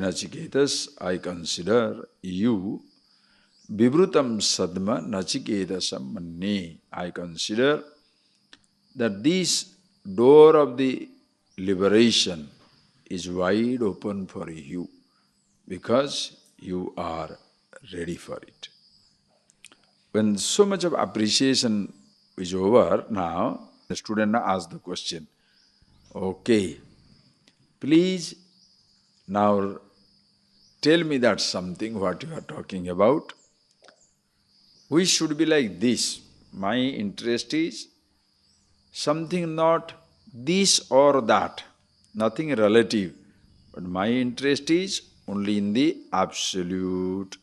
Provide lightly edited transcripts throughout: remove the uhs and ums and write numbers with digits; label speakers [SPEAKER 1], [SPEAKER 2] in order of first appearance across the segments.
[SPEAKER 1] Nachiketas, I consider you Vibrutam Sadma Nachiketasam Manni. I consider that this door of the liberation is wide open for you because you are ready for it. When so much of appreciation is over, now the student asks the question, okay, please now tell me that something what you are talking about. We should be like this. My interest is something not this or that, nothing relative. But my interest is only in the absolute.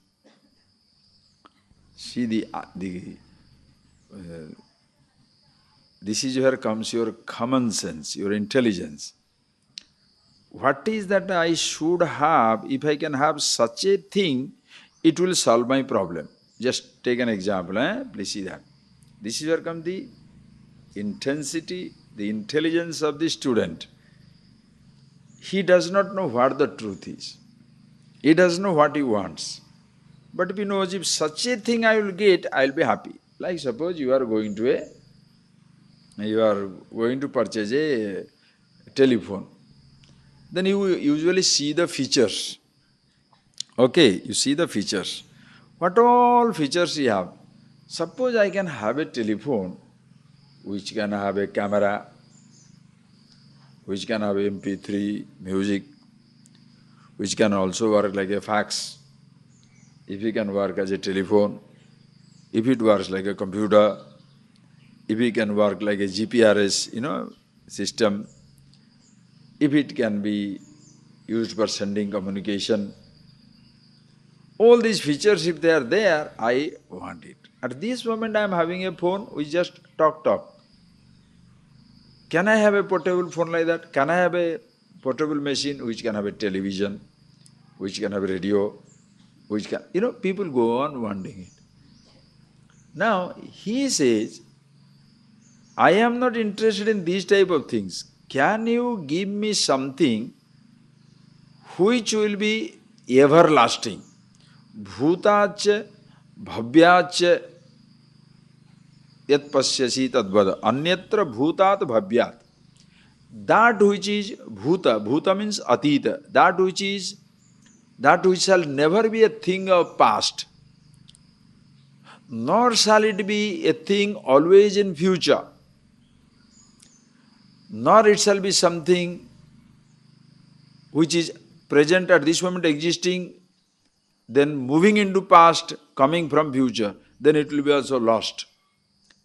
[SPEAKER 1] See this is where comes your common sense, your intelligence. What is that I should have? If I can have such a thing, it will solve my problem. Just take an example, please see that. This is where comes the intensity, the intelligence of the student. He does not know what the truth is. He doesn't know what he wants. But if he knows if such a thing I will get, I will be happy. Like suppose you are going to purchase a telephone. Then you usually see the features. Okay, you see the features. What all features you have? Suppose I can have a telephone which can have a camera, which can have MP3 music, which can also work like a fax, if it can work as a telephone, if it works like a computer, if it can work like a GPRS, system, if it can be used for sending communication. All these features, if they are there, I want it. At this moment I am having a phone which just talk. Can I have a portable phone like that? Can I have a portable machine which can have a television, which can have a radio, which can… people go on wanting it. Now, he says, I am not interested in these type of things. Can you give me something which will be everlasting? Bhutacha bhavyacha yat pasyasi tadvada. Anyatra bhutat bhavyat. That which is bhuta, bhuta means atita, that which shall never be a thing of past, nor shall it be a thing always in future, nor it shall be something which is present at this moment existing, then moving into past, coming from future, then it will be also lost.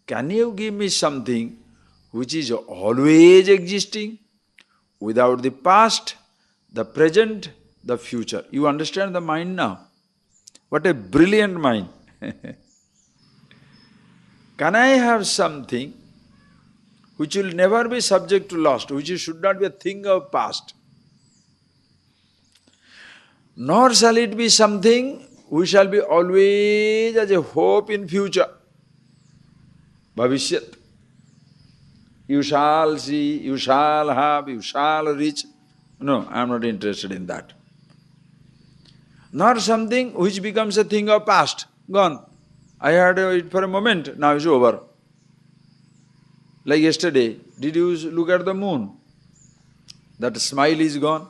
[SPEAKER 1] Can you give me something which is always existing, without the past, the present, the future? You understand the mind now? What a brilliant mind! Can I have something which will never be subject to loss, which should not be a thing of past, nor shall it be something which shall be always as a hope in future, bhavishyat. You shall see, you shall have, you shall reach. No, I am not interested in that. Nor something which becomes a thing of past, gone. I had it for a moment, now it's over. Like yesterday, did you look at the moon? That smile is gone.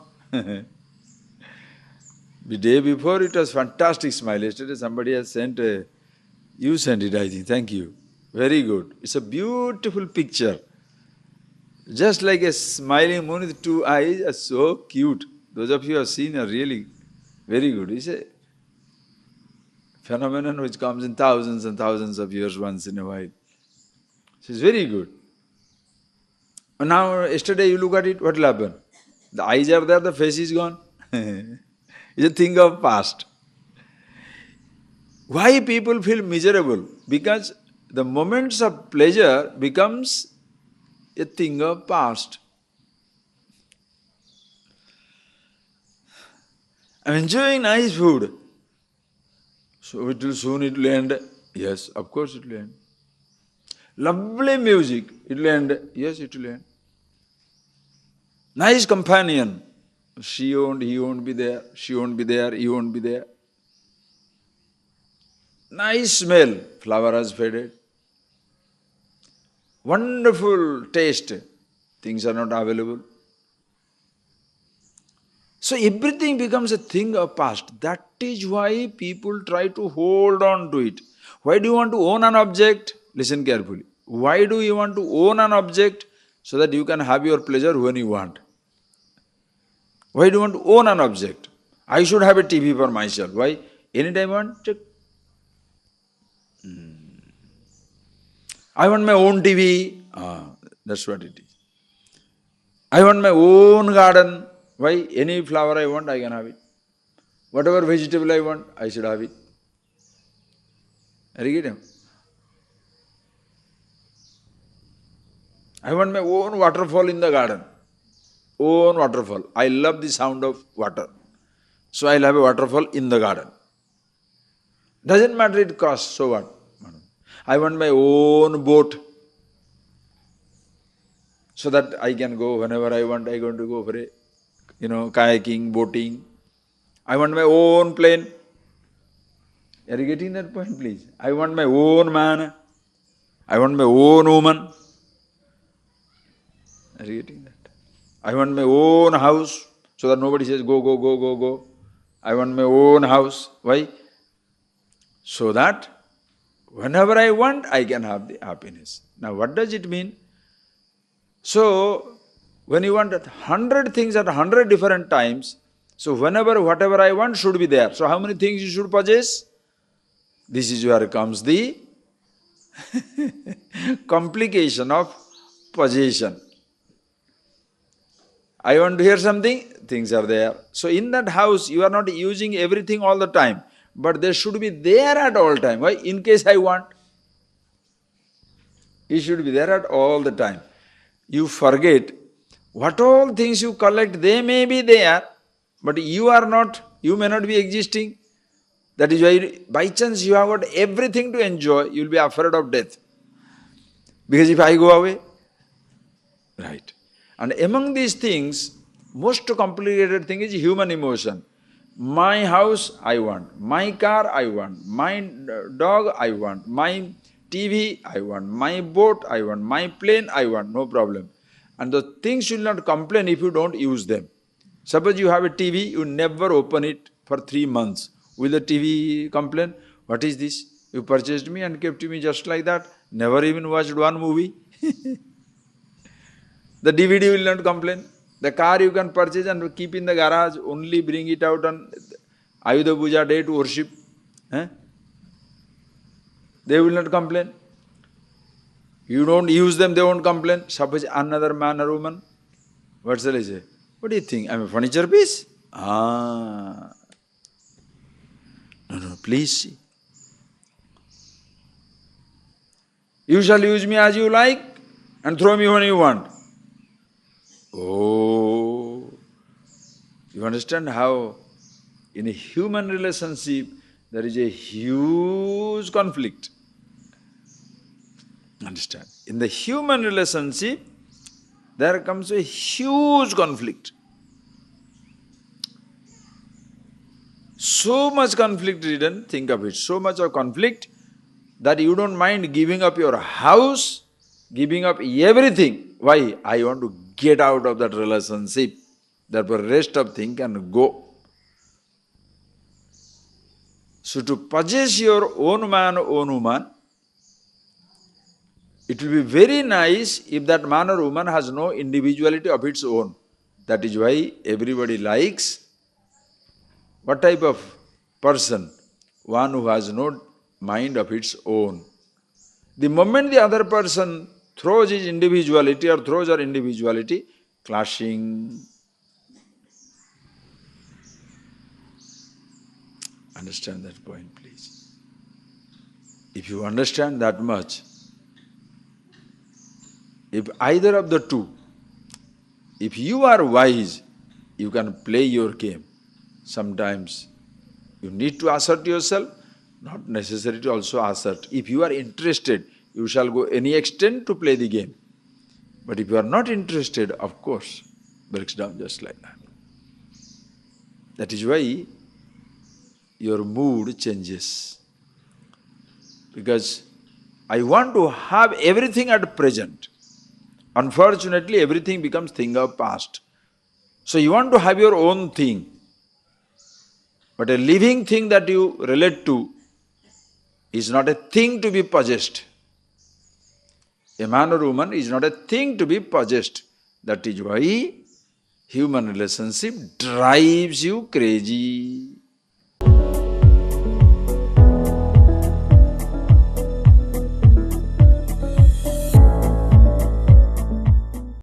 [SPEAKER 1] The day before it was fantastic smile. Yesterday somebody has sent you sent it, I think. Thank you. Very good. It's a beautiful picture. Just like a smiling moon with two eyes, are so cute. Those of you who have seen are really very good. It's a phenomenon which comes in thousands and thousands of years once in a while. So it's very good. And now, yesterday you look at it, what will happen? The eyes are there, the face is gone. It's a thing of past. Why people feel miserable? Because the moments of pleasure becomes a thing of past. I'm enjoying nice food. So soon it will end. Yes, of course it will end. Lovely music, it will end. Yes, it will end. Nice companion. She won't, he won't be there, she won't be there, he won't be there. Nice smell, flower has faded. Wonderful taste, things are not available. So everything becomes a thing of past. That is why people try to hold on to it. Why do you want to own an object? Listen carefully. Why do you want to own an object? So that you can have your pleasure when you want. Why do you want to own an object? I should have a TV for myself. Why? Anytime I want, check. I want my own TV. That's what it is. I want my own garden. Why? Any flower I want, I can have it. Whatever vegetable I want, I should have it. Are you getting? I want my own waterfall in the garden. Own waterfall. I love the sound of water. So I'll have a waterfall in the garden. Doesn't matter it costs, so what? I want my own boat. So that I can go whenever I want, I'm going to go for a, kayaking, boating. I want my own plane. Are you getting that point, please? I want my own man. I want my own woman. Are you getting that? I want my own house, so that nobody says, go, go, go, go, go. I want my own house. Why? So that whenever I want, I can have the happiness. Now what does it mean? So, when you want 100 things at 100 different times, so whenever, whatever I want should be there. So how many things you should possess? This is where comes the complication of possession. I want to hear something, things are there. So in that house, you are not using everything all the time, but they should be there at all time. Why? In case I want. It should be there at all the time. You forget what all things you collect, they may be there, but you are not, you may not be existing. That is why by chance you have got everything to enjoy, you will be afraid of death. Because if I go away, right. And among these things, most complicated thing is human emotion. My house I want, my car I want, my dog I want, my TV I want, my boat I want, my plane I want, no problem. And the things will not complain if you don't use them. Suppose you have a TV, you never open it for 3 months. Will the TV complain? What is this? You purchased me and kept me just like that, never even watched one movie. The DVD will not complain. The car you can purchase and keep in the garage, only bring it out on Ayudha Puja day to worship. They will not complain. You don't use them, they won't complain. Suppose another man or woman, what shall I say? What do you think? I'm a furniture piece? No, please see. You shall use me as you like and throw me when you want. Oh, you understand how in a human relationship there is a huge conflict. Understand? In the human relationship, there comes a huge conflict. So much conflict ridden, think of it, so much of conflict that you don't mind giving up your house, giving up everything. Why? I want to get out of that relationship. Therefore, rest of thing can go. So to possess your own man, own woman, it will be very nice if that man or woman has no individuality of its own. That is why everybody likes what type of person? One who has no mind of its own. The moment the other person throws his individuality or throws her individuality, clashing. Understand that point, please. If you understand that much, if either of the two, if you are wise, you can play your game. Sometimes you need to assert yourself, not necessary to also assert. If you are interested, you shall go any extent to play the game. But if you are not interested, of course, breaks down just like that. That is why your mood changes. Because I want to have everything at present. Unfortunately, everything becomes thing of past. So you want to have your own thing. But a living thing that you relate to is not a thing to be possessed. A man or woman is not a thing to be possessed. That is why human relationship drives you crazy.